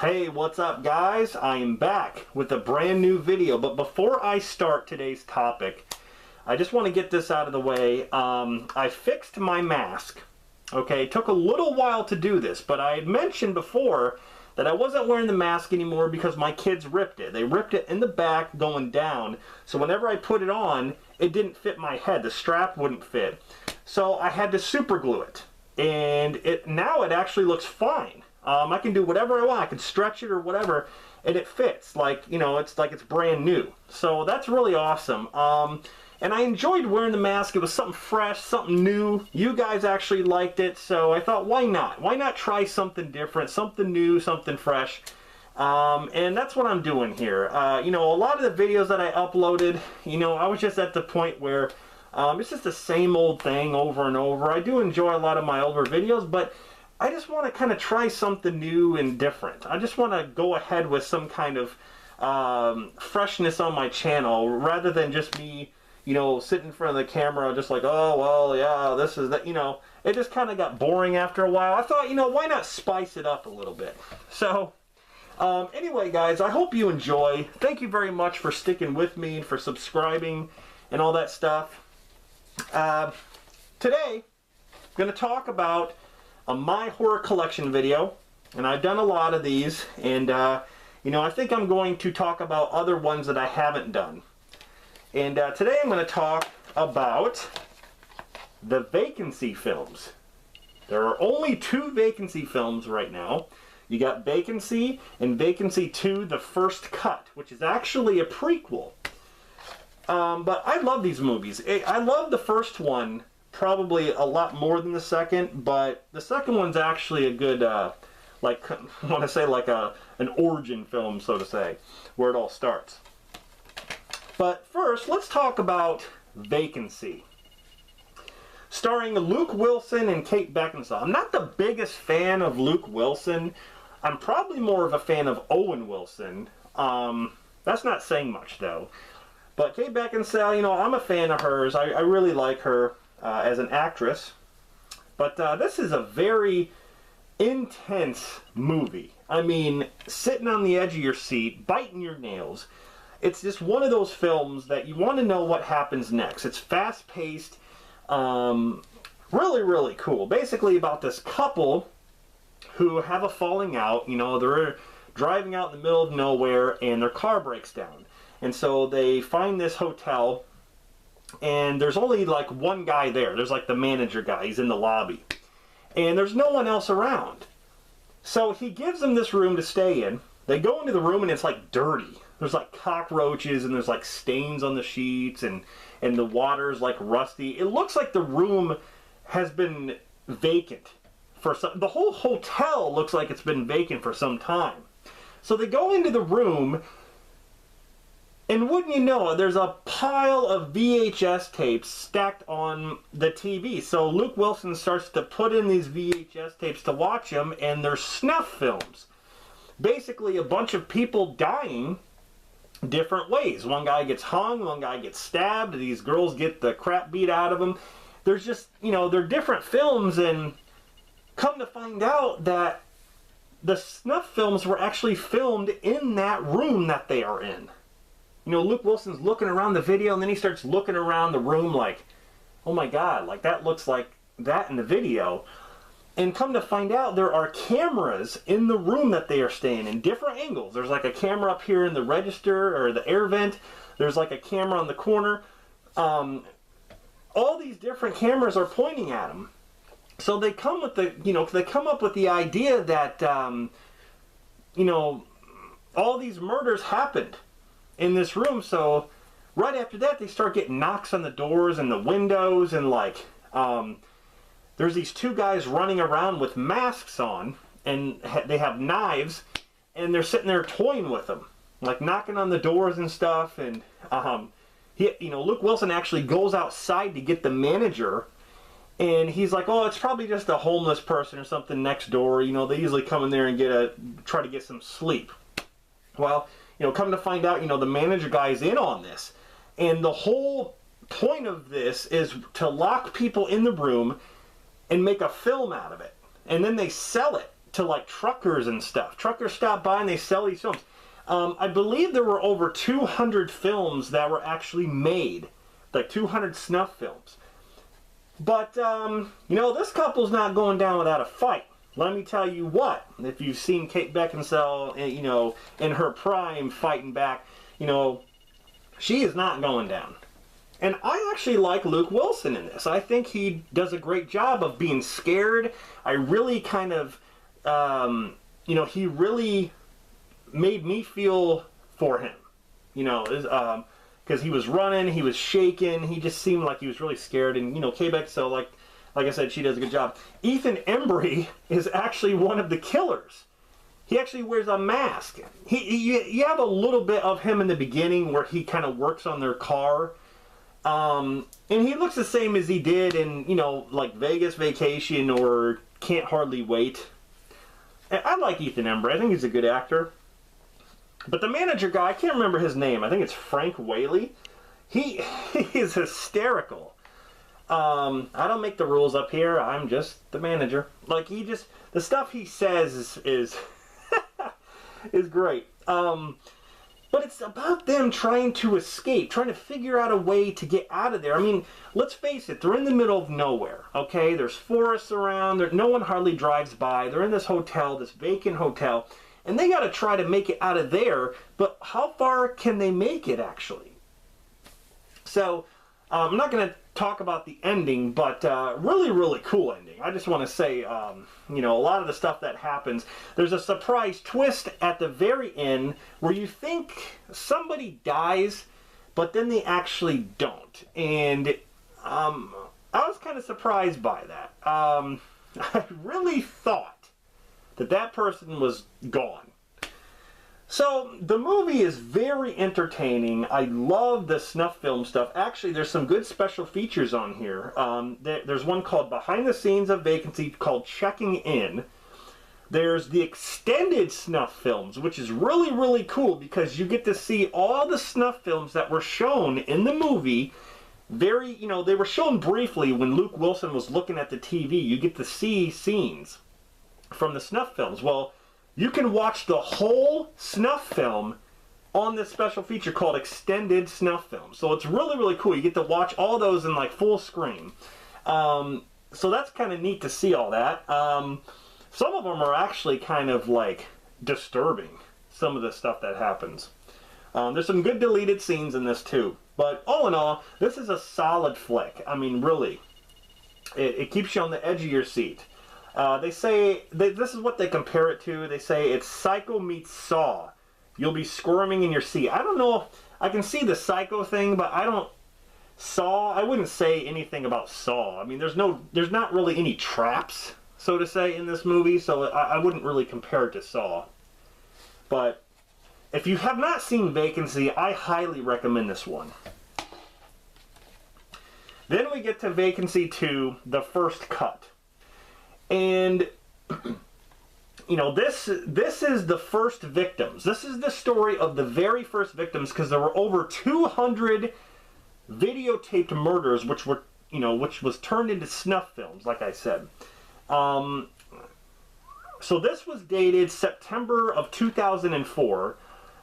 Hey, what's up guys? I am back with a brand new video, but before I start today's topic, I just want to get this out of the way. I fixed my mask. Okay, it took a little while to do this, but I had mentioned before that I wasn't wearing the mask anymore because my kids ripped it. They ripped it in the back going down, so whenever I put it on, it didn't fit my head. The strap wouldn't fit. So I had to super glue it, and now it actually looks fine. I can do whatever I want. I can stretch it or whatever, and it fits. Like, you know, it's like it's brand new. So that's really awesome. And I enjoyed wearing the mask. It was something fresh, something new. You guys actually liked it, so I thought, why not? Why not try something different, something new, something fresh? And that's what I'm doing here. You know, a lot of the videos that I uploaded, you know, I was just at the point where it's just the same old thing over and over. I do enjoy a lot of my older videos, but I just want to kind of try something new and different. I just want to go ahead with some kind of freshness on my channel rather than just me, you know, sitting in front of the camera just like, oh, well, yeah, this is that, you know. It just kind of got boring after a while. I thought, you know, why not spice it up a little bit? So, anyway, guys, I hope you enjoy. Thank you very much for sticking with me and for subscribing and all that stuff. Today, I'm going to talk about a My Horror Collection video, and I've done a lot of these, and you know, I think I'm going to talk about other ones that I haven't done. And today I'm going to talk about the Vacancy films. There are only 2 Vacancy films right now. You got Vacancy and Vacancy 2, The First Cut, which is actually a prequel. But I love these movies. I love the first one probably a lot more than the second, but the second one's actually a good, like, I want to say like an origin film, so to say, where it all starts. But first, let's talk about Vacancy, starring Luke Wilson and Kate Beckinsale. I'm not the biggest fan of Luke Wilson. I'm probably more of a fan of Owen Wilson. That's not saying much, though. But Kate Beckinsale, you know, I'm a fan of hers. I really like her as an actress. But this is a very intense movie. I mean, sitting on the edge of your seat, biting your nails. It's just one of those films that you want to know what happens next. It's fast-paced, really, really cool. Basically about this couple who have a falling out. You know, they're driving out in the middle of nowhere and their car breaks down. And so they find this hotel, and there's only like one guy there. There's like the manager guy. He's in the lobby. And there's no one else around. So he gives them this room to stay in. They go into the room and it's like dirty. There's like cockroaches and there's like stains on the sheets, and the water's like rusty. It looks like the room has been vacant for some, the whole hotel looks like it's been vacant for some time. So they go into the room, and wouldn't you know it, there's a pile of VHS tapes stacked on the TV. So Luke Wilson starts to put in these VHS tapes to watch them, and they're snuff films. Basically a bunch of people dying different ways. One guy gets hung, one guy gets stabbed, these girls get the crap beat out of them. There's just, you know, they're different films, and come to find out that the snuff films were actually filmed in that room that they are in. You know, Luke Wilson's looking around the video, and then he starts looking around the room like, oh my God, like that looks like that in the video. And come to find out, there are cameras in the room that they are staying in, different angles. There's like a camera up here in the register or the air vent. There's like a camera on the corner. All these different cameras are pointing at them. So they come with the, you know, they come up with the idea that, you know, all these murders happened in this room. So right after that, they start getting knocks on the doors and the windows, and like, there's these 2 guys running around with masks on, and they have knives, and they're sitting there toying with them, like knocking on the doors and stuff. And you know, Luke Wilson actually goes outside to get the manager, and he's like, oh, it's probably just a homeless person or something next door. You know, they usually come in there and try to get some sleep. Well, you know, come to find out, you know, the manager guy's in on this, and the whole point of this is to lock people in the room and make a film out of it, and then they sell it to like truckers and stuff. Truckers stop by and they sell these films. I believe there were over 200 films that were actually made, like 200 snuff films. But, you know, this couple's not going down without a fight. Let me tell you what, if you've seen Kate Beckinsale, you know, in her prime fighting back, you know, she is not going down. And I actually like Luke Wilson in this. I think he does a great job of being scared. I really kind of, you know, he really made me feel for him, you know, because he was running, he was shaking, he just seemed like he was really scared. And, you know, Kate Beckinsale, like I said, she does a good job. Ethan Embry is actually one of the killers. He actually wears a mask. You have a little bit of him in the beginning where he kind of works on their car. And he looks the same as he did in, you know, like Vegas Vacation or Can't Hardly Wait. I like Ethan Embry. I think he's a good actor. But the manager guy, I can't remember his name. I think it's Frank Whaley. He is hysterical. I don't make the rules up here. I'm just the manager. Like, he just, the stuff he says is is great. But it's about them trying to escape, trying to figure out a way to get out of there. I mean, let's face it, they're in the middle of nowhere, okay? There's forests around, no one hardly drives by. They're in this hotel, this vacant hotel, and they got to try to make it out of there, but how far can they make it, actually? So, I'm not going to talk about the ending, but really, really cool ending. I just want to say, you know, a lot of the stuff that happens, there's a surprise twist at the very end where you think somebody dies, but then they actually don't. And I was kind of surprised by that. I really thought that that person was gone. So, the movie is very entertaining. I love the snuff film stuff. Actually, there's some good special features on here. There's one called Behind the Scenes of Vacancy called Checking In. There's the extended snuff films, which is really, really cool because you get to see all the snuff films that were shown in the movie. Very, you know, they were shown briefly when Luke Wilson was looking at the TV. You get to see scenes from the snuff films. Well, you can watch the whole snuff film on this special feature called Extended Snuff Film. So it's really, really cool. You get to watch all those in like full screen. So that's kind of neat to see all that. Some of them are actually kind of like disturbing, some of the stuff that happens. There's some good deleted scenes in this too. But all in all, this is a solid flick. I mean, really. It keeps you on the edge of your seat. They say, this is what they compare it to. They say it's Psycho meets Saw. You'll be squirming in your seat. I don't know, I can see the Psycho thing, but I don't, Saw, I wouldn't say anything about Saw. I mean, there's not really any traps, so to say, in this movie, so I wouldn't really compare it to Saw. But if you have not seen Vacancy, I highly recommend this one. Then we get to Vacancy 2, The First Cut. And, you know, this is the first victims. This is the story of the very first victims because there were over 200 videotaped murders which were, you know, which was turned into snuff films, like I said. So this was dated September of 2004.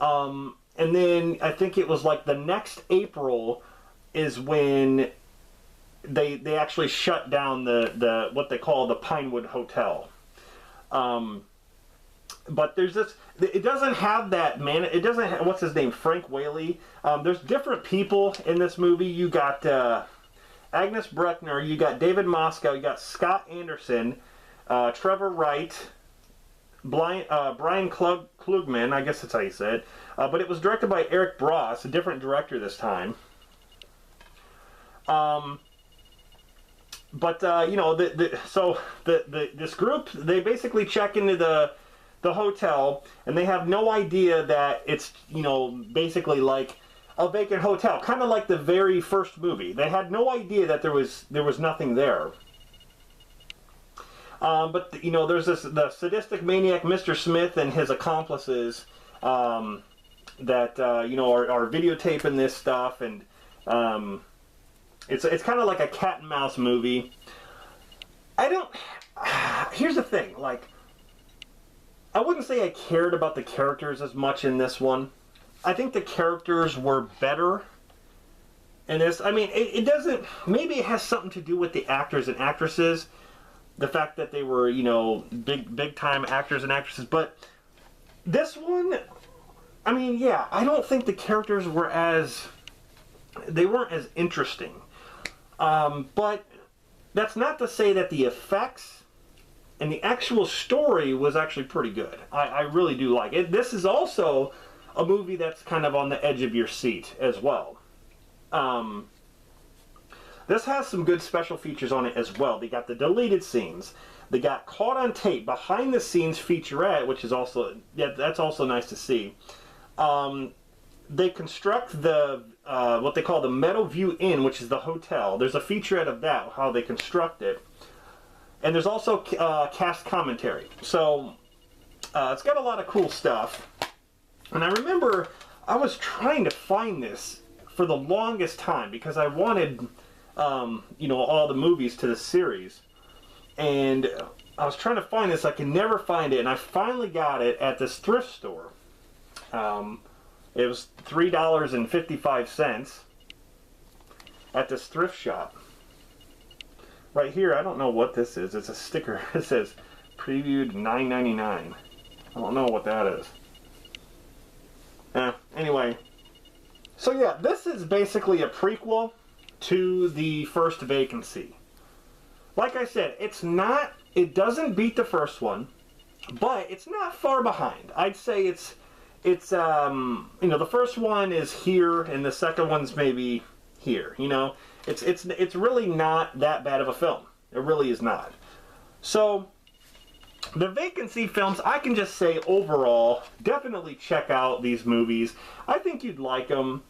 And then I think it was like the next April is when they actually shut down the what they call the Pinewood Hotel. But there's this, it doesn't have that man, it doesn't have, what's his name, Frank Whaley. There's different people in this movie. You got Agnes Breckner, you got David Moscow, you got Scott Anderson, Trevor Wright, Brian Klugman, I guess that's how you say it. But it was directed by Eric Bross, a different director this time. But you know, this group, they basically check into the hotel, and they have no idea that it's, you know, basically like a vacant hotel, kind of like the very first movie. They had no idea that there was nothing there. But you know, there's the sadistic maniac Mr. Smith and his accomplices that you know are videotaping this stuff, and it's kind of like a cat and mouse movie. Here's the thing, like, I wouldn't say I cared about the characters as much in this one. I think the characters were better in this. I mean, it doesn't, maybe it has something to do with the actors and actresses. The fact that they were, you know, big time actors and actresses. But this one, I mean, yeah, I don't think the characters were they weren't as interesting. But that's not to say that the effects and the actual story was actually pretty good. I really do like it. This is also a movie that's kind of on the edge of your seat as well. This has some good special features on it as well. They got the deleted scenes. They got caught on tape, behind the scenes featurette, which is also, yeah, that's also nice to see. They construct the, what they call the Meadowview Inn, which is the hotel. There's a featurette of that, how they construct it. And there's also cast commentary. So it's got a lot of cool stuff. And I remember I was trying to find this for the longest time because I wanted, you know, all the movies to the series. And I was trying to find this. I could never find it. And I finally got it at this thrift store. It was $3.55 at this thrift shop. Right here, I don't know what this is. It's a sticker. It says previewed $9.99. I don't know what that is. Anyway, so yeah, this is basically a prequel to the first Vacancy. Like I said, it doesn't beat the first one, but it's not far behind. I'd say it's you know, the first one is here and the second one's maybe here, you know. It's really not that bad of a film. It really is not. So the Vacancy films, I can just say overall, definitely check out these movies. I think you'd like them.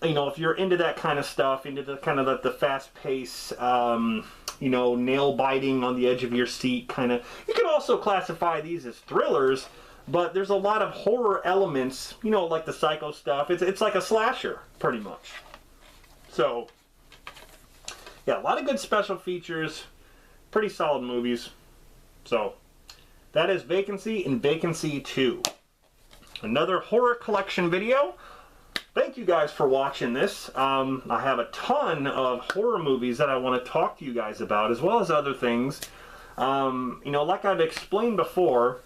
You know, if you're into that kind of stuff, into the kind of the fast pace, you know, nail biting on the edge of your seat kind of. You can also classify these as thrillers, but there's a lot of horror elements, you know, like the psycho stuff. It's like a slasher, pretty much. So, yeah, a lot of good special features, pretty solid movies. So, that is Vacancy and Vacancy 2. Another horror collection video. Thank you guys for watching this. I have a ton of horror movies that I want to talk to you guys about, as well as other things. You know, like I've explained before,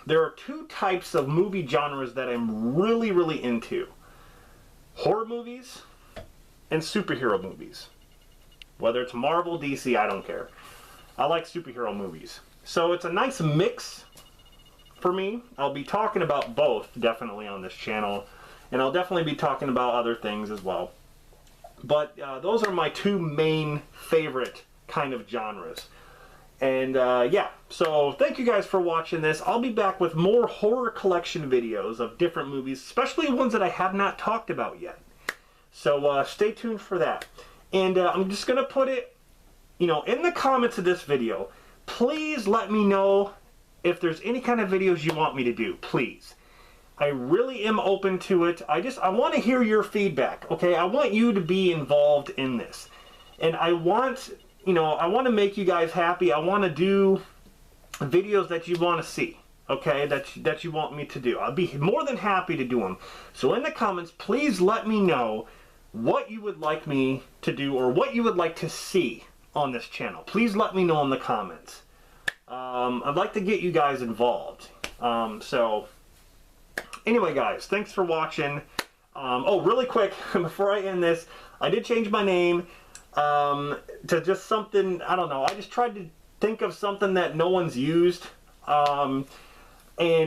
there are two types of movie genres that I'm really, really into. Horror movies and superhero movies. Whether it's Marvel, DC, I don't care. I like superhero movies. So it's a nice mix for me. I'll be talking about both definitely on this channel. And I'll definitely be talking about other things as well. But those are my two main favorite kind of genres. And yeah, so thank you guys for watching this. I'll be back with more horror collection videos of different movies, especially ones that I have not talked about yet. So stay tuned for that. And I'm just going to put it, you know, in the comments of this video. Please let me know if there's any kind of videos you want me to do, please. I really am open to it. I want to hear your feedback, okay? I want you to be involved in this. And I want, you know, I want to make you guys happy. I want to do videos that you want to see, okay? That you want me to do. I'll be more than happy to do them. So in the comments, please let me know what you would like me to do or what you would like to see on this channel. Please let me know in the comments. I'd like to get you guys involved. So anyway, guys, thanks for watching. Oh, really quick, before I end this, I did change my name to just something, I don't know, I just tried to think of something that no one's used, and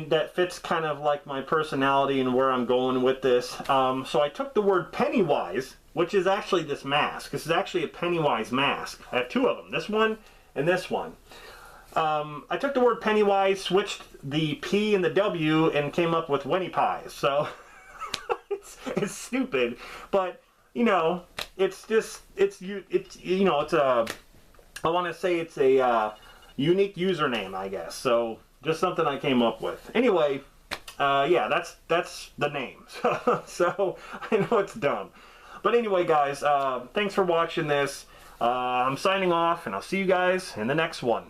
that fits kind of like my personality and where I'm going with this. So I took the word Pennywise, which is actually this mask. This is actually a Pennywise mask. I have two of them, this one and this one. I took the word Pennywise, switched the P and the W, and came up with Wennypise. So it's stupid, but you know, it's just you know, it's a, I want to say it's a unique username, I guess. So just something I came up with. Anyway, yeah, that's the name. So I know it's dumb, but anyway, guys, thanks for watching this. I'm signing off, and I'll see you guys in the next one.